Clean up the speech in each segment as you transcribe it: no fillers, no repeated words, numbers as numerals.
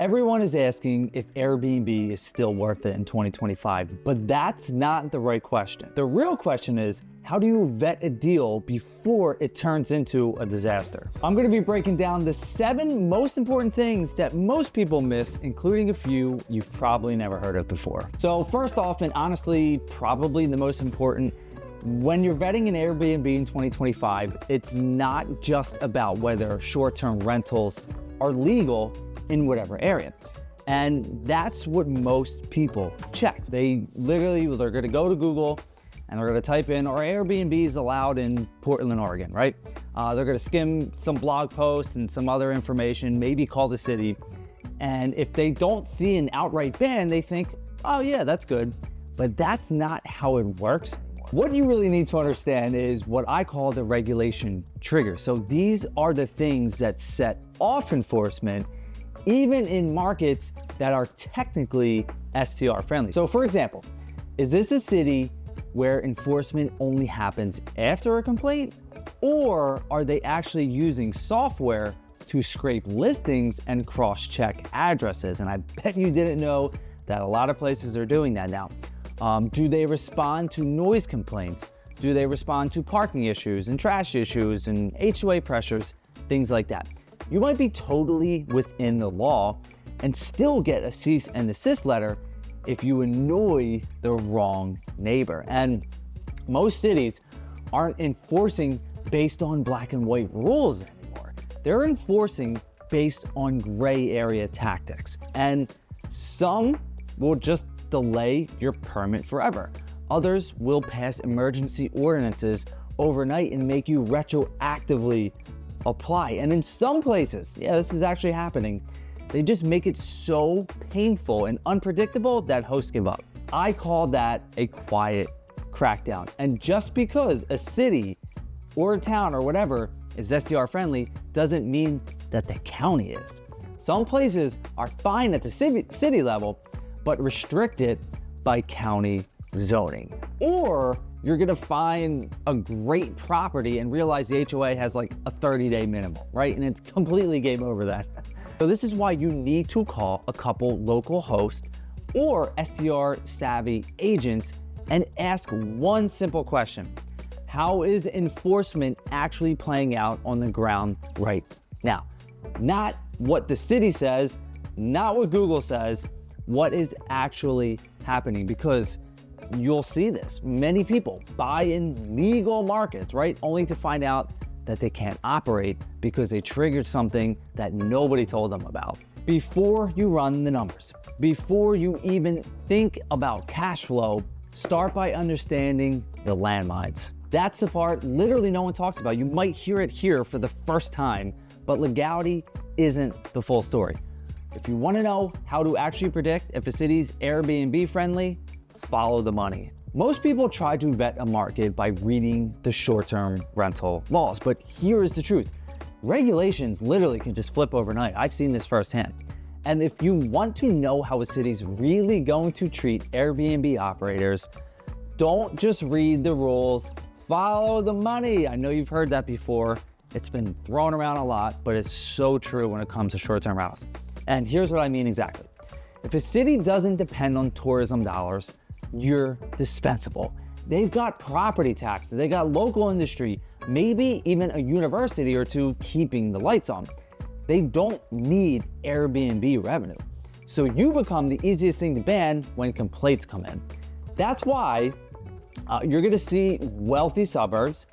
Everyone is asking if Airbnb is still worth it in 2025, but that's not the right question. The real question is, how do you vet a deal before it turns into a disaster? I'm gonna be breaking down the 7 most important things that most people miss, including a few you've probably never heard of before. So first off, and honestly, probably the most important, when you're vetting an Airbnb in 2025, it's not just about whether short-term rentals are legal in whatever area. And that's what most people check. They're gonna go to Google and they're gonna type in, are Airbnbs allowed in Portland, Oregon, right? They're gonna skim some blog posts and some other information, maybe call the city. And if they don't see an outright ban, they think, oh yeah, that's good. But that's not how it works. What you really need to understand is what I call the regulation trigger. So these are the things that set off enforcement even in markets that are technically STR friendly. So for example, is this a city where enforcement only happens after a complaint? Or are they actually using software to scrape listings and cross-check addresses? And I bet you didn't know that a lot of places are doing that now. Do they respond to noise complaints? Do they respond to parking issues and trash issues and HOA pressures, things like that? You might be totally within the law and still get a cease and desist letter if you annoy the wrong neighbor. And most cities aren't enforcing based on black and white rules anymore. They're enforcing based on gray area tactics. And some will just delay your permit forever. Others will pass emergency ordinances overnight and make you retroactively apply. And in some places, yeah, this is actually happening, they just make it so painful and unpredictable that hosts give up. I call that a quiet crackdown. And just because a city or a town or whatever is STR friendly doesn't mean that the county is. Some places are fine at the city level, but restricted by county zoning. Or you're gonna find a great property and realize the HOA has like a 30-day minimum, right? And it's completely game over that. So this is why you need to call a couple local hosts or STR savvy agents and ask one simple question. How is enforcement actually playing out on the ground right now? Not what the city says, not what Google says, what is actually happening, because you'll see this. Many people buy in legal markets, right? Only to find out that they can't operate because they triggered something that nobody told them about. Before you run the numbers, before you even think about cash flow, start by understanding the landmines. That's the part literally no one talks about. You might hear it here for the first time, but legality isn't the full story. If you want to know how to actually predict if a city's Airbnb friendly, follow the money. Most people try to vet a market by reading the short-term rental laws, but here is the truth. Regulations literally can just flip overnight. I've seen this firsthand. And if you want to know how a city's really going to treat Airbnb operators, don't just read the rules, follow the money. I know you've heard that before. It's been thrown around a lot, but it's so true when it comes to short-term rentals. And here's what I mean exactly. If a city doesn't depend on tourism dollars, you're dispensable. They've got property taxes, they got local industry, maybe even a university or two keeping the lights on. They don't need Airbnb revenue. So you become the easiest thing to ban when complaints come in. That's why you're gonna see wealthy suburbs,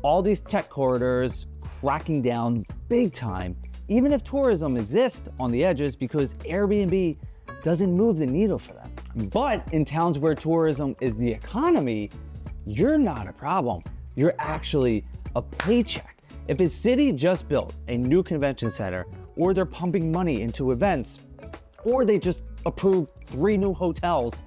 all these tech corridors cracking down big time, even if tourism exists on the edges, because Airbnb doesn't move the needle for them. But in towns where tourism is the economy, you're not a problem. You're actually a paycheck. If a city just built a new convention center, or they're pumping money into events, or they just approved 3 new hotels,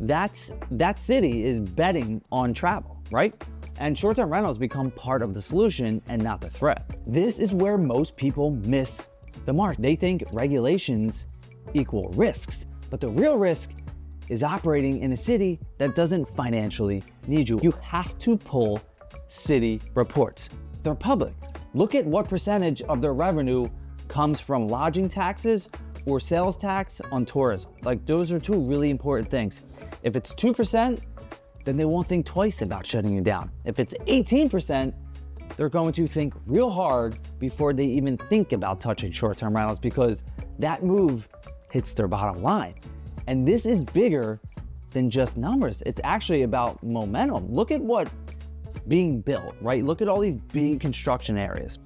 that city is betting on travel, right? And short-term rentals become part of the solution and not the threat. This is where most people miss the mark. They think regulations equal risks, but the real risk is operating in a city that doesn't financially need you. You have to pull city reports. They're public. Look at what percentage of their revenue comes from lodging taxes or sales tax on tourism. Like, those are two really important things. If it's 2%, then they won't think twice about shutting you down. If it's 18%, they're going to think real hard before they even think about touching short-term rentals, because that move hits their bottom line. And this is bigger than just numbers. It's actually about momentum. Look at what's being built, right? Look at all these big construction areas.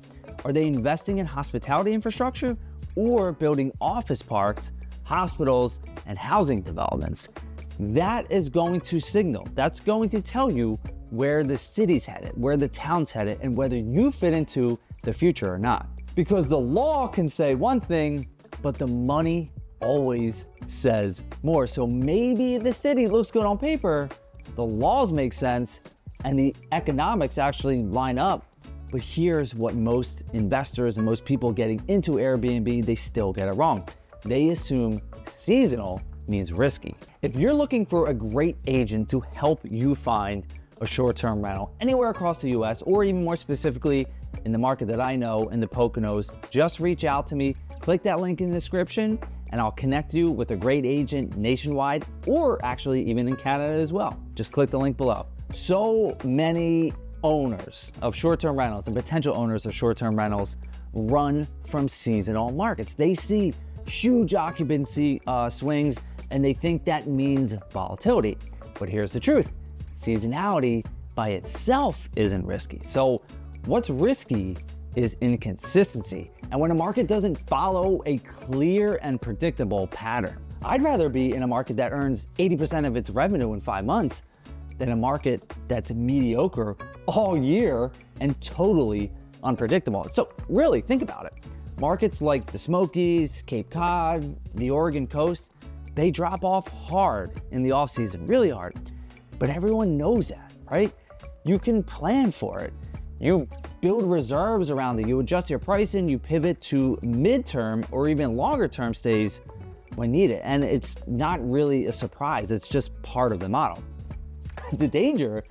Are they investing in hospitality infrastructure or building office parks, hospitals, and housing developments? That is going to signal, that's going to tell you where the city's headed, where the town's headed, and whether you fit into the future or not. Because the law can say one thing, but the money always says more. So maybe the city looks good on paper, the laws make sense, and the economics actually line up. But here's what most investors and most people getting into Airbnb, they still get it wrong. They assume seasonal means risky. If you're looking for a great agent to help you find a short-term rental anywhere across the US, or even more specifically in the market that I know, in the Poconos, just reach out to me. Click that link in the description and I'll connect you with a great agent nationwide, or actually even in Canada as well. Just click the link below. So many owners of short-term rentals and potential owners of short-term rentals run from seasonal markets. They see huge occupancy swings and they think that means volatility. But here's the truth. Seasonality by itself isn't risky. So what's risky is inconsistency. And when a market doesn't follow a clear and predictable pattern. I'd rather be in a market that earns 80% of its revenue in 5 months than a market that's mediocre all year and totally unpredictable. So really think about it. Markets like the Smokies, Cape Cod, the Oregon coast, they drop off hard in the off season, really hard. But everyone knows that, right? You can plan for it. You build reserves around it. You adjust your pricing, you pivot to midterm or even longer term stays when needed. And it's not really a surprise. It's just part of the model. The danger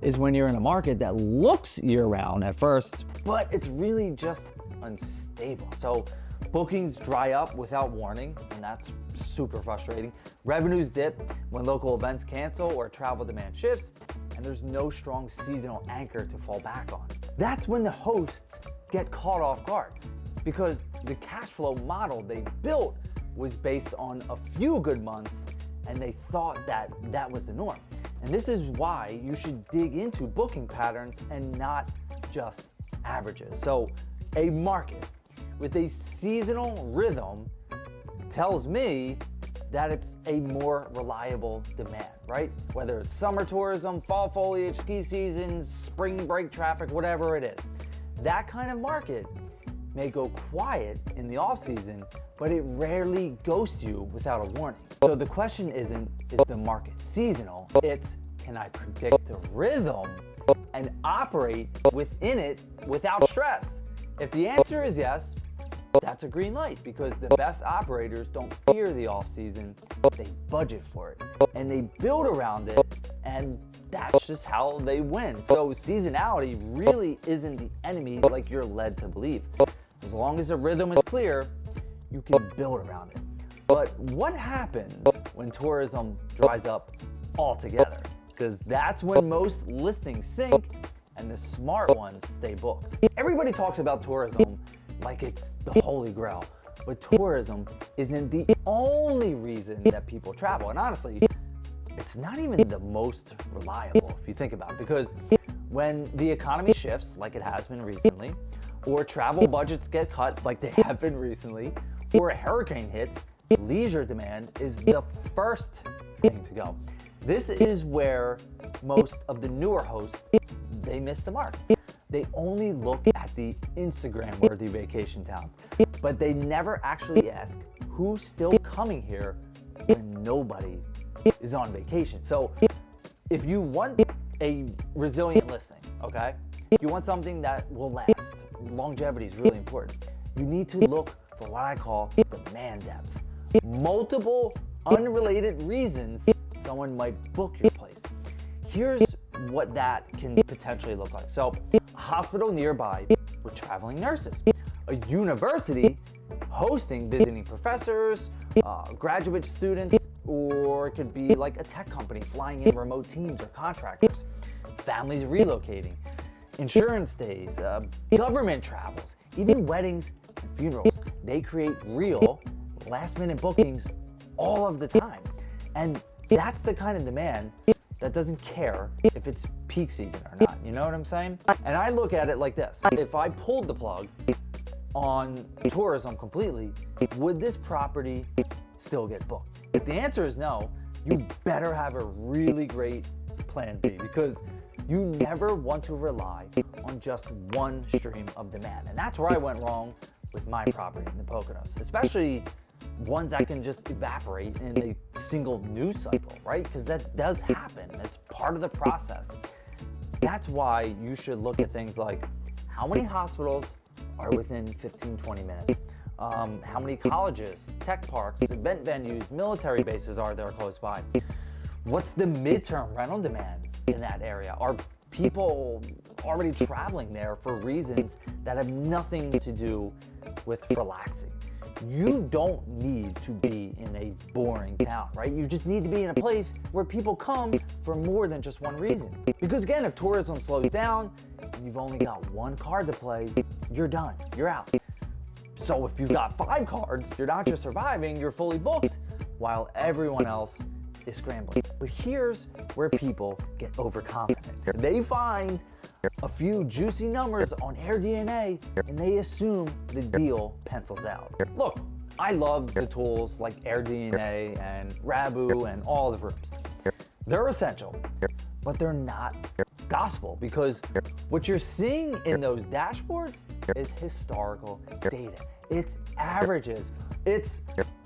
is when you're in a market that looks year-round at first, but it's really just unstable. So bookings dry up without warning, and that's super frustrating. Revenues dip when local events cancel or travel demand shifts, and there's no strong seasonal anchor to fall back on. That's when the hosts get caught off guard, because the cash flow model they built was based on a few good months, and they thought that that was the norm. And this is why you should dig into booking patterns and not just averages. So a market with a seasonal rhythm tells me that it's a more reliable demand, right? Whether it's summer tourism, fall foliage, ski season, spring break traffic, whatever it is. That kind of market may go quiet in the off season, but it rarely ghosts you without a warning. So the question isn't, is the market seasonal? It's, can I predict the rhythm and operate within it without stress? If the answer is yes, that's a green light, because the best operators don't fear the off season, they budget for it and they build around it, and that's just how they win. So seasonality really isn't the enemy like you're led to believe. As long as the rhythm is clear, you can build around it. But what happens when tourism dries up altogether? Because that's when most listings sink and the smart ones stay booked. Everybody talks about tourism like it's the holy grail, but tourism isn't the only reason that people travel. And honestly, it's not even the most reliable if you think about it, because when the economy shifts like it has been recently, or travel budgets get cut like they have been recently, or a hurricane hits, leisure demand is the first thing to go. This is where most of the newer hosts, they miss the mark. They only look at the Instagram-worthy vacation towns, but they never actually ask who's still coming here when nobody is on vacation. So if you want a resilient listing, okay? You want something that will last. Longevity is really important. You need to look for what I call demand depth. Multiple unrelated reasons someone might book your place. Here's what that can potentially look like. So a hospital nearby with traveling nurses, a university hosting visiting professors, graduate students, or it could be like a tech company flying in remote teams or contractors, families relocating, insurance days, government travels, even weddings and funerals. They create real last-minute bookings all of the time. And that's the kind of demand that doesn't care if it's peak season or not. You know what I'm saying? And I look at it like this. If I pulled the plug on tourism completely, would this property still get booked? If the answer is no, you better have a really great plan B, because you never want to rely on just one stream of demand. And that's where I went wrong with my property in the Poconos, especially ones that can just evaporate in a single news cycle, right? Because that does happen. It's part of the process. That's why you should look at things like how many hospitals are within 15, 20 minutes? How many colleges, tech parks, event venues, military bases are there close by? What's the midterm rental demand in that area? Are people already traveling there for reasons that have nothing to do with relaxing? You don't need to be in a boring town, right? You just need to be in a place where people come for more than just one reason. Because again, if tourism slows down and you've only got one card to play, you're done, you're out. So if you've got 5 cards, you're not just surviving, you're fully booked while everyone else is scrambling. But here's where people get overconfident. They find a few juicy numbers on AirDNA and they assume the deal pencils out. Look, I love the tools like AirDNA and Rabu and all the rooms. They're essential, but they're not gospel, because what you're seeing in those dashboards is historical data. It's averages. It's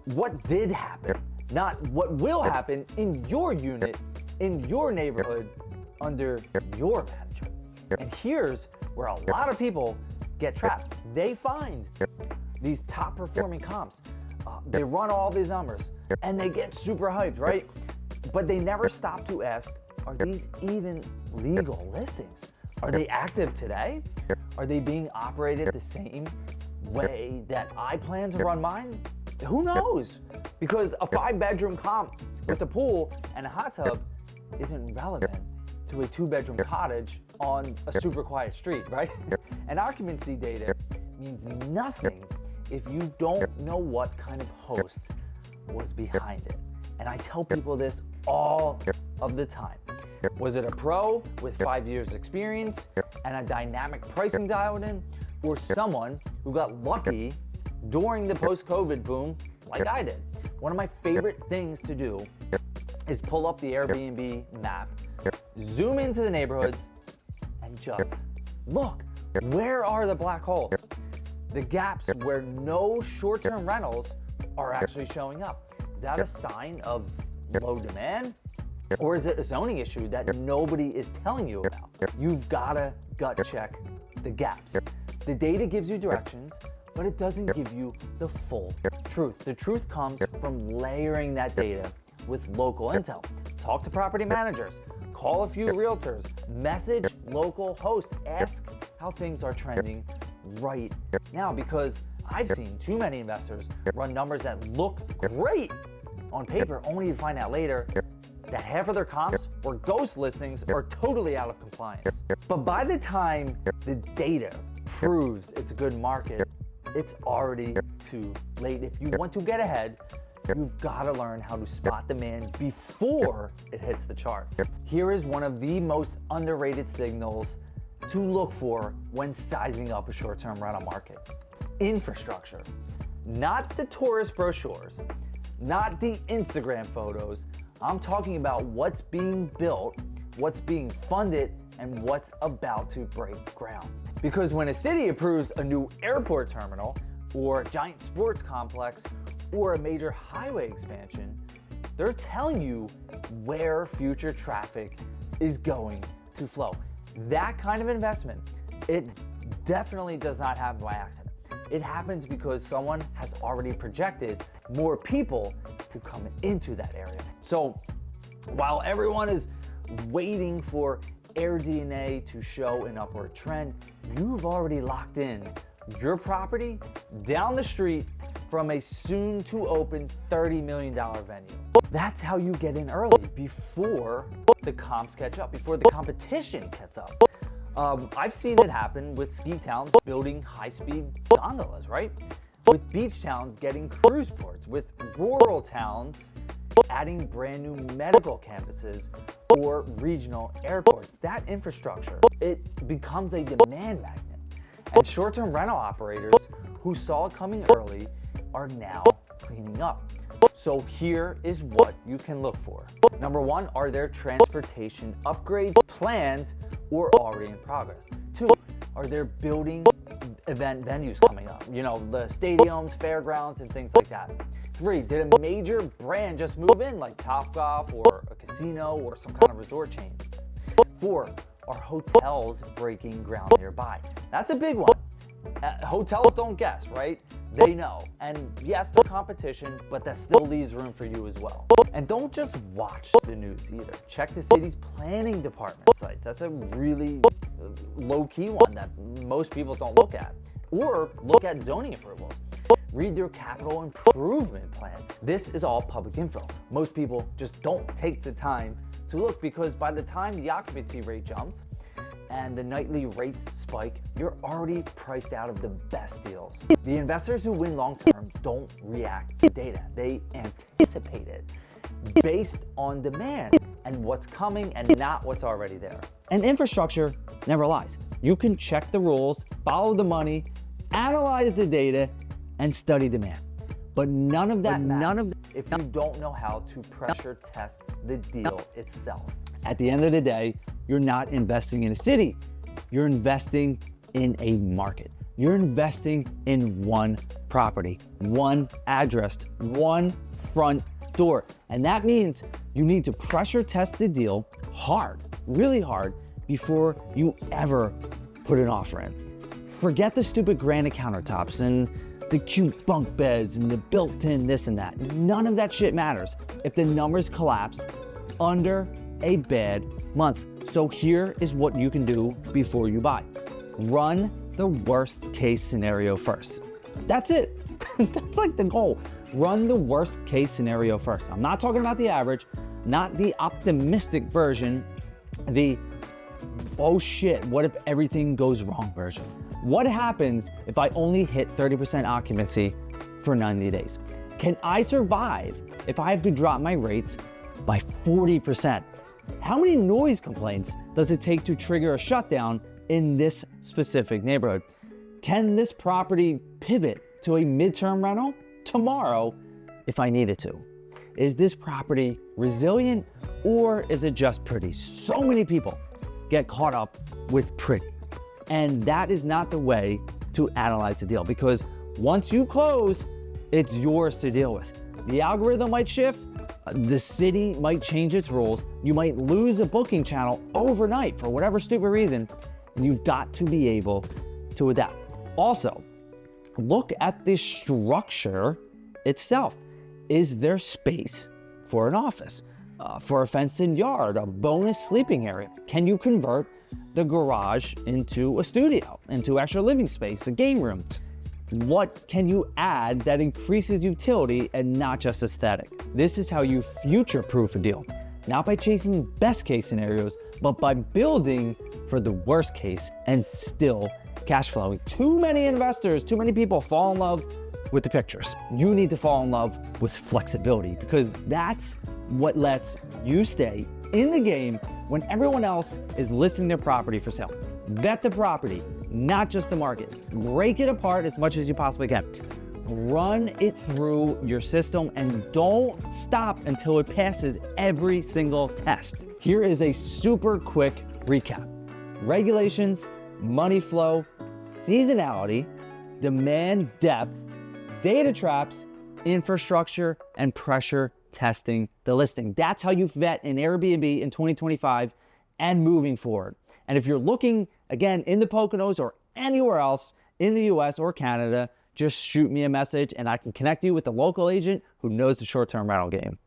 what did happen, not what will happen in your unit, in your neighborhood, under your management. And here's where a lot of people get trapped. They find these top performing comps. They run all these numbers and they get super hyped, right? But they never stop to ask, are these even legal listings? Are they active today? Are they being operated the same way that I plan to run mine? Who knows? Because a 5-bedroom comp with a pool and a hot tub isn't relevant to a 2-bedroom cottage on a super quiet street, right? And occupancy data means nothing if you don't know what kind of host was behind it. And I tell people this all of the time. Was it a pro with 5 years experience and a dynamic pricing dialed in, or someone who got lucky during the post-COVID boom like I did? One of my favorite things to do is pull up the Airbnb map, zoom into the neighborhoods, and just look. Where are the black holes? The gaps where no short-term rentals are actually showing up. Is that a sign of low demand? Or is it a zoning issue that nobody is telling you about? You've gotta gut check the gaps. The data gives you directions, but it doesn't give you the full truth. The truth comes from layering that data with local intel. Talk to property managers, call a few realtors, message local hosts, ask how things are trending right now, because I've seen too many investors run numbers that look great on paper only to find out later that half of their comps or ghost listings are totally out of compliance. But by the time the data proves it's a good market, it's already too late. If you want to get ahead, you've got to learn how to spot demand before it hits the charts. Here is one of the most underrated signals to look for when sizing up a short-term rental market. Infrastructure. Not the tourist brochures, not the Instagram photos. I'm talking about what's being built, what's being funded, and what's about to break ground. Because when a city approves a new airport terminal, or a giant sports complex, or a major highway expansion, they're telling you where future traffic is going to flow. That kind of investment, it definitely does not happen by accident. It happens because someone has already projected more people to come into that area. So while everyone is waiting for AirDNA to show an upward trend, you've already locked in your property down the street from a soon-to-open $30 million venue. That's how you get in early, before the comps catch up, before the competition catches up. I've seen it happen with ski towns building high-speed gondolas, right? With beach towns getting cruise ports, with rural towns adding brand new medical campuses or regional airports. That infrastructure, it becomes a demand magnet. And short-term rental operators who saw it coming early are now cleaning up. So here is what you can look for. Number one, are there transportation upgrades planned or already in progress? Two, are there building event venues coming up? You know, the stadiums, fairgrounds, and things like that. Three, did a major brand just move in, like Topgolf or a casino or some kind of resort chain? Four, are hotels breaking ground nearby? That's a big one. Hotels don't guess, right? They know. And yes, they're competition, but that still leaves room for you as well. And don't just watch the news either. Check the city's planning department sites. That's a really low-key one that most people don't look at. Or look at zoning approvals. Read their capital improvement plan. This is all public info. Most people just don't take the time to look, because by the time the occupancy rate jumps and the nightly rates spike, you're already priced out of the best deals. The investors who win long-term don't react to data. They anticipate it based on demand and what's coming and not what's already there. And infrastructure never lies. You can check the rules, follow the money, analyze the data, and study demand. But none of that matters if you don't know how to pressure test the deal itself. At the end of the day, you're not investing in a city. You're investing in a market. You're investing in one property, one address, one front door. And that means you need to pressure test the deal hard, really hard, before you ever put an offer in. Forget the stupid granite countertops and the cute bunk beds and the built-in this and that. None of that shit matters if the numbers collapse under a bad month. So here is what you can do before you buy. Run the worst case scenario first. That's it. That's like the goal. Run the worst case scenario first. I'm not talking about the average, not the optimistic version, the oh shit, what if everything goes wrong version. What happens if I only hit 30% occupancy for 90 days? Can I survive if I have to drop my rates by 40%? How many noise complaints does it take to trigger a shutdown in this specific neighborhood? Can this property pivot to a midterm rental tomorrow if I needed to? Is this property resilient, or is it just pretty? So many people get caught up with pretty. And that is not the way to analyze a deal, because once you close, it's yours to deal with. The algorithm might shift, the city might change its rules, you might lose a booking channel overnight for whatever stupid reason, and you've got to be able to adapt. Also, look at the structure itself. Is there space for an office, for a fenced-in yard, a bonus sleeping area? Can you convert the garage into a studio, into extra living space, a game room? What can you add that increases utility and not just aesthetic? This is how you future-proof a deal. Not by chasing best case scenarios, but by building for the worst case and still cash flowing. Too many investors, too many people fall in love with the pictures. You need to fall in love with flexibility, because that's what lets you stay in the game when everyone else is listing their property for sale. Vet the property, not just the market. Break it apart as much as you possibly can. Run it through your system and don't stop until it passes every single test. Here is a super quick recap. Regulations, money flow, seasonality, demand depth, data traps, infrastructure, and pressure testing the listing. That's how you vet an Airbnb in 2025 and moving forward. And if you're looking, again, in the Poconos or anywhere else in the US or Canada, just shoot me a message and I can connect you with the local agent who knows the short-term rental game.